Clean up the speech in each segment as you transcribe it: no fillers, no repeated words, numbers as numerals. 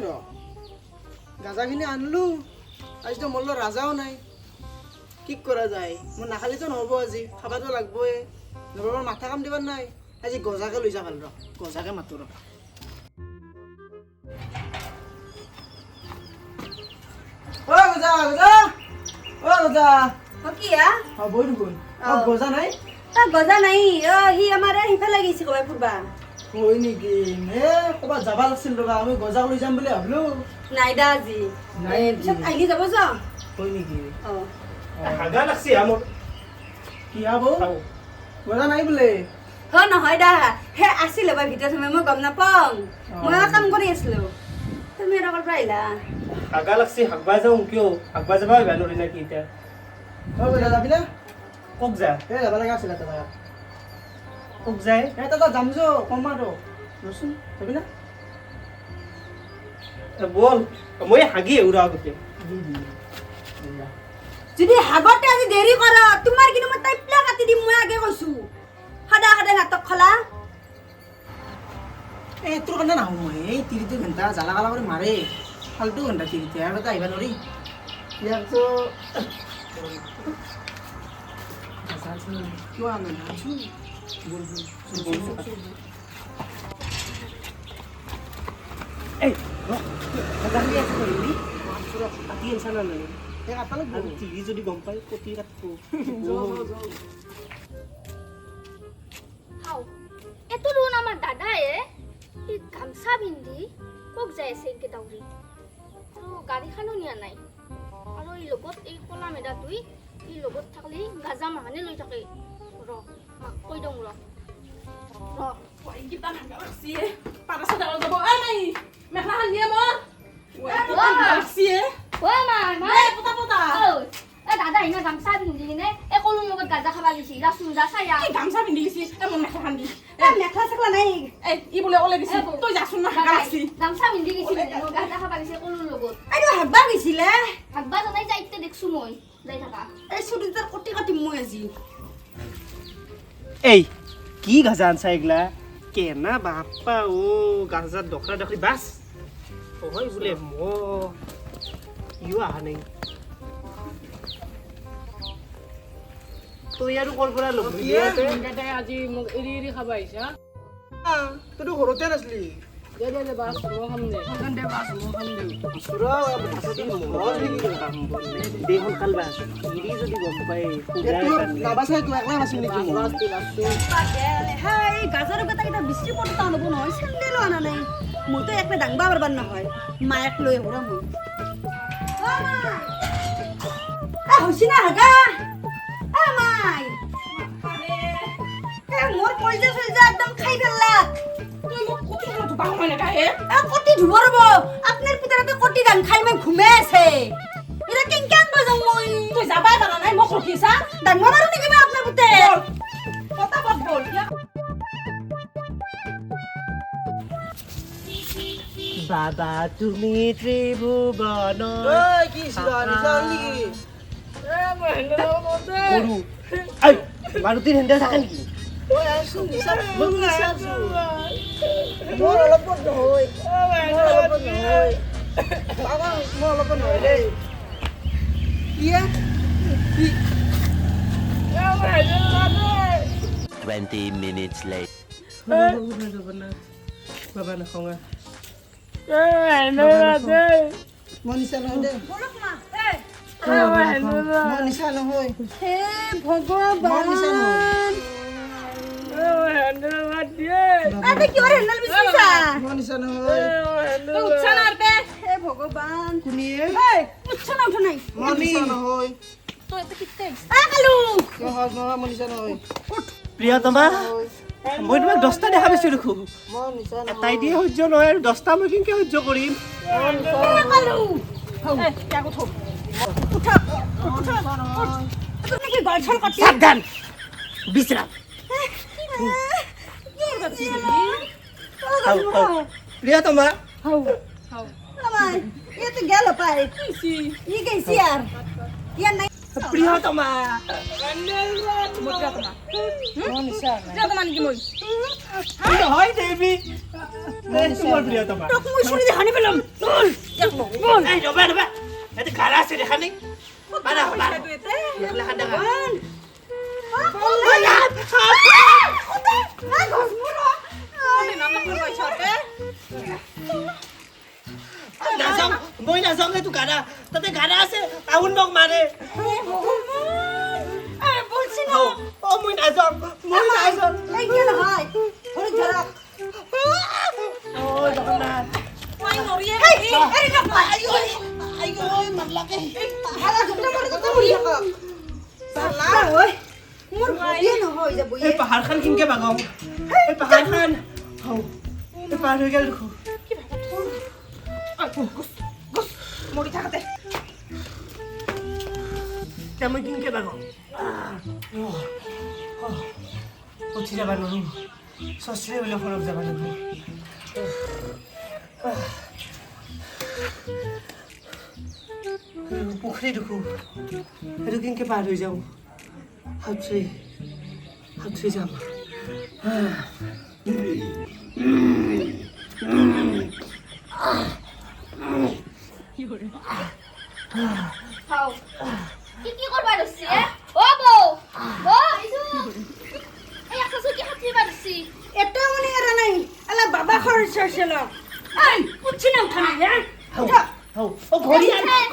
ৰ গাজাখিনি আনলো আজিতো মল্ল ৰাজাও নাই কি কৰা যায় মই নাখালিতো নহ'ব আজি খাবাতো লাগবই নৰবৰ মাথা কাম দিবাৰ নাই আজি গজাকে লৈ যা ভাল ৰ গজাকে মাতো ৰ ও গজা গজা ও গজা কিয়া বই দেখোন গজা নাই গজা নাই ই আমাৰ সিফালে গৈছে কবাই ফুৰবা হয় নেকি ক'ৰবাত যাব লাগিছিল ৰবা আমি গজাক লৈ যাম বুলি ভাবিলো নাই দা আজি নাই পিছত আহি যাব যা হয় নেকি হাগা লাগছি আমার কি হব গজা নাই বোলে নহয় দা হে আছিল এবাৰ ভিতৰত সোমাই মই গম নাপাওঁ মই কাম কৰি আছিলো তুমি আৰু ক'ৰ পৰা আহিলা হাগা লাগছি হাগবা যাও কিয় হাগবা যাবা ভালো না কি এটা গজা যাবি না কক যা যাব লগা আছিল এটা জাগাত কক যায় এটা যাম যো কমাটো ৰচোন যাবি না বল মই হাগি উৰা আগতে যদি হাগতে আজি দেৰি কৰা তোমাৰ কিন্তু মই টাইপলা কাটি দিম মই আগে কৈছো সদা সদা নাটক খলা তোৰ কাৰণে নাহো মই এই ৩ ঘণ্টা জ্বালা কালা কৰি মাৰে ফাল্টু ঘণ্টা ৩ আৰু এটা আহিবা নোৱাৰি ইয়াকতো কিয় আনো নাছো এই হাগি আছে কইলি কাটি আনছা না নাই আৰু টিভি যদি গম পাই কটি কাটবো হাও এতো ৰুন আমাৰ দাদায়ে এই গামছা পিন্ধি কক যাই আছে এনকে দাউৰি আৰু গাড়ীখনো নিয়া নাই আৰু এই লগত এই কলা মেডা দুই এই লগত থাকলি গাজা মাহানে লৈ থাকে ৰ মাক কৈ দং ৰ কিবা নাগা লাগছি পাৰাছা ডাল যাব নাই মেখলাখান দিয়ে মোৰ লাগছি ঐ মাই পতা পতা এ দাদা ইনা গামছা পিন্ধি কিনে এই কলুৰ লগত গাজা খাবা গৈছি ৰাচোন যা চায়া কি গামছা পিন্ধি গৈছি মোৰ মেখলাখান দি মেখলা চেখলা নাই ই বোলে ওলাই দিছি তই যাচোন না হাগা লাগছি গামছা পিন্ধি গৈছি গাজা খাবা গৈছি কলুৰ লগত আৰু হাগবা গৈছিলে হাগবা জনাই যাই ইতে দেখছো মই যাই থাকা এই চুৰিদাৰ কটি কাটিম মই আজি এই কি গাজা আনছা এগলা কেনা বাপ্পা ও গাজা দখৰা দখৰি বাস হয় বোলে ম ইও আহা নাই তই আৰু কৰ পৰা লগ আজি মোক এৰি এৰি খাবা আহিছা তইতো ঘৰতে নাছিলি দে দে বাছ মই খাম দে বাছ মই খাম দে দে সোনকাল বাস ইৰি যদি গম পাই নাবাচাই তো একলাই বাচিম নেকি হেই গাজৰ গোটা কেইটা বিচি পড়তা আনব নহয় চেন্দেলো আনা নাই মইতো একলা ডাংবা পারবার নহয় মায়াক লৈ হৰা মই হৈছি না হাগা মাই মোৰ কলজা চলজা একদম খাই ফেললাক তুই মোক কটি খালো তো বাহু মানে কাহে কটি ধুব ৰব আপনার পিতারাতে কটি দান খাই মই ঘুমে আছে এটা কেনকান বজাম মই তুই যাবাই পাৰা নাই মোক ৰখিছা ডাংবা মাৰো নেকি মই আপনাৰ পুতে পতা পত বল বাবা তুমি ত্ৰিভুৱন কি নিছা নেকি কৰো আই মাৰুতি হেন্দা থাকে নেকি মোৰ অলপ নহয় মই অলপ নহয় দেই ইয়া 20 minutes later. বাবা নাখাওঁ মই নিচা নহয় দেই বলক মা মই নিচা নহয় হে মই নিচা নহয় ভগৱান আবে কি ওরে হেন্ডাল বিছিছা মই নিচা নহয় তো উঠছা না বে হে ভগৱান কোনিয়ে এই উঠছা না উঠা নাই মই নিচা নহয় তো এটা কিতে কালু নহয় নহয় মই নিচা নহয় প্ৰিয়তমা মই তোমাক 10টা দেখা পাইছো দেখো মই নিচা নহয় তাই দিয়ে সহ্য নহয় আৰু 10টা মই কেনেকৈ সহ্য কৰিম কালু এ ইয়াক উঠো উঠা তুমি কি গলছল কৰতে সাবধান বিশ্ৰাম প্ৰিয়তমা আমাৰ ये तो গেল পাই ই গেছি আৰ ইয়াৰ নাই প্ৰিয়তমা মই নিচা নাই যা তোমাৰ কি মই নহয় দেৱী তোমাৰ প্ৰিয়তমা তোক মই চুৰি দেখানি পেলাম এই ৰবা ৰবা এটা গাড়া আছে দেখা নাই বাৰা বাৰা এইফালে খান্দা নাযাওঁ মই নাযাওঁ এইটো গাড়া তাতে গাড়া আছে আহুন মোক মাৰে মই নাযাওঁ জগন্নাথ এই পাহাৰখন কেনেকে বাগাওঁ এই পাহাৰখন এই পাৰ হৈ গ'ল দেখোঁ মৰি থাকতে এতিয়া মই কেনেকে বাগাওঁ উঠি যাব নোৱাৰোঁ চচৰে বোলে ঘৰত যাব লাগিব পুখুৰী দেখোঁ সেইটো কেনেকে পাৰ হৈ যাওঁ হাতৰি যাম খাও কি করবা দছি ও বউ বউ ইসু এই আকাশে কি হাতি বাড়ছি এটা মনে আর নাই আলা বাবা খরচ ছিল এই পুছি না উঠা না হ্যাঁ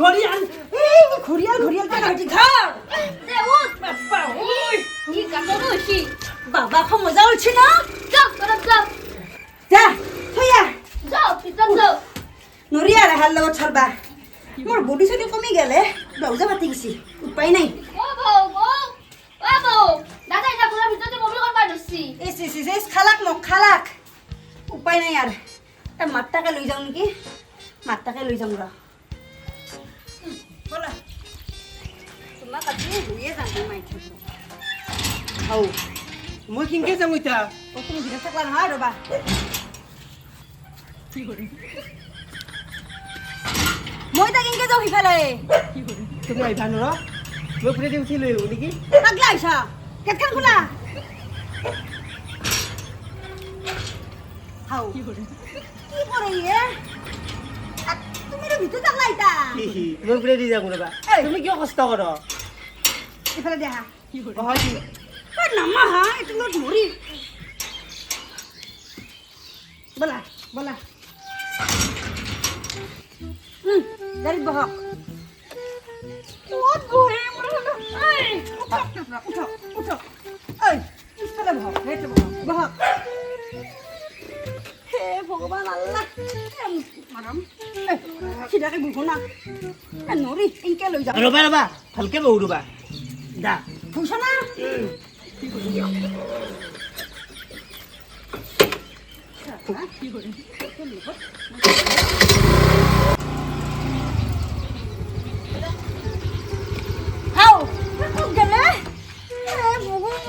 ঘড়িয়াল ঘড়িয়াল কেন হচ্ছে ঘর দে উঠ বাবা ওই কি কাটো নছি বাবা খো মজা উঠছে না যাও তোরা যাও যা হইয়া যাও পিতা যাও নরিয়া রে হাল লগত ছাড়বা মোর বডি সডি কমি গেলে ব্লাউজে ফাটি গেছি উপায় নাই ও বউ দাদা এটা ঘরের ভিতরে বমি করবা দছি এস খালাক মোক খালাক উপায় নাই আর তা মাত্তাকে লই যাও নাকি মাত্তাকে লই যাম রা বলা তোমাক আজি হইয়ে যাম মাই থাকো মই কেনেকে যাম এতিয়া ও তুমি ভিতরে থাকলা নহয় রবা মই তা কেনকে যাও সিফালে তুমি আহিবা নোৰ মই ফুৰি উঠি লৈ আহিব নেকি পাগলা আইছা কেটখান খোলা হাও কি করে ইয়ে তুমি রে ভিতরে থাকলা আইতা মই ফুৰি দি যাম ৰবা তুমি কিয় কষ্ট কৰ সিফালে দেখা হয় নামা হা এটা লোট মরি বলা বলা গাড়িত বহক ক'ত বহে উঠক এই পিছফালে বহক সেইটো বহক হে ভগৱান আল্লাহ মাৰাম সিধাকে বহো না নৰি এনকে লৈ যাম ৰবা ৰবা ভালকে বহু ৰবা দা বুঝছ না হাও খুব গেলে ভগৱান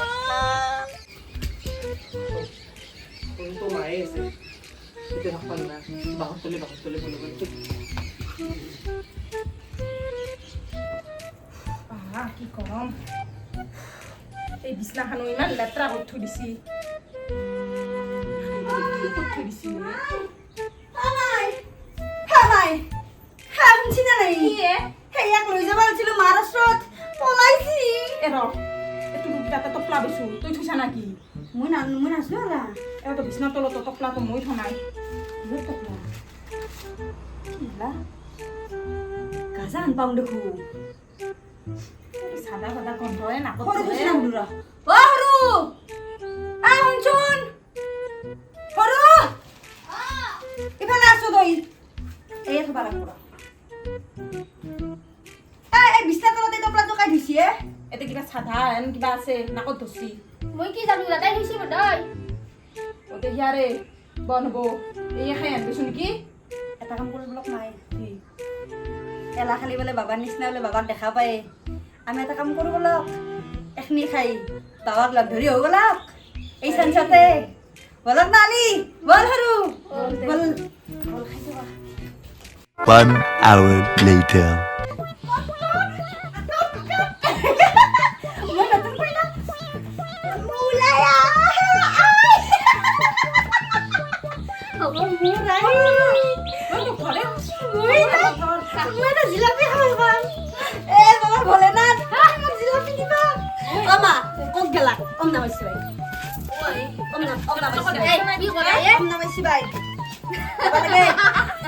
তো মায়ে আছে এতিয়া থাকবা না বাহত তলে বলো কি কম এই বিছনাখনো ইমান লেতেৰা কৰি থৈ দিছি কি কৰি থৈ দিছি হাই হাই হাই শুনছি না নাই সেয়াক লৈ যাব আছিল মহাৰাষ্ট্ৰত পলাইছি এৰ এইটো তাতে টপলা বেছো তই থৈছা নাকি মই নাচলো আলা এইটো বিছনাৰ তলত টপলাটো মই থনাই গাজা আনপাওঁ দেখো চাদা চাদা গন্ধয়ে নাকত সৰু ধৰে। খুচি নাম ৰ অ সৰু শুনচোন সৰু ইফালে আছো তই এই থবা ৰাখো এই বিছনা তলতে টপলাটো কাই ধুইছি এতে কিবা চাধা এন কিবা আছে নাকত ধৰছি মই কি জানো দাদাই হইছে বডাই ওতে হিয়াৰে বন হব এই খাই আনবিছো নেকি এটা কাম কৰিবলৈ নাই এলা খালি বোলে বাবাৰ নিচিনা বোলে বাবাক দেখা পায় আমি এটা কাম কৰোঁ বলক এখনি খাই বাবাক লগ ধৰি হৈ গ'লক এই চান্সতে বলক নালি বল সৰু বল বল খাই যাবা 1 hour later. মই নতুন কইনা মৌলায়া জিলাপি খাব পাম এ বাবা ভোলেনাথ মোক জিলাপি দিবা অ মা কক গেলা ওম নমঃ শিৱায় ওম নমঃ শিৱায় কি কৰা এ ওম নমঃ শিৱায় বাবা লাগে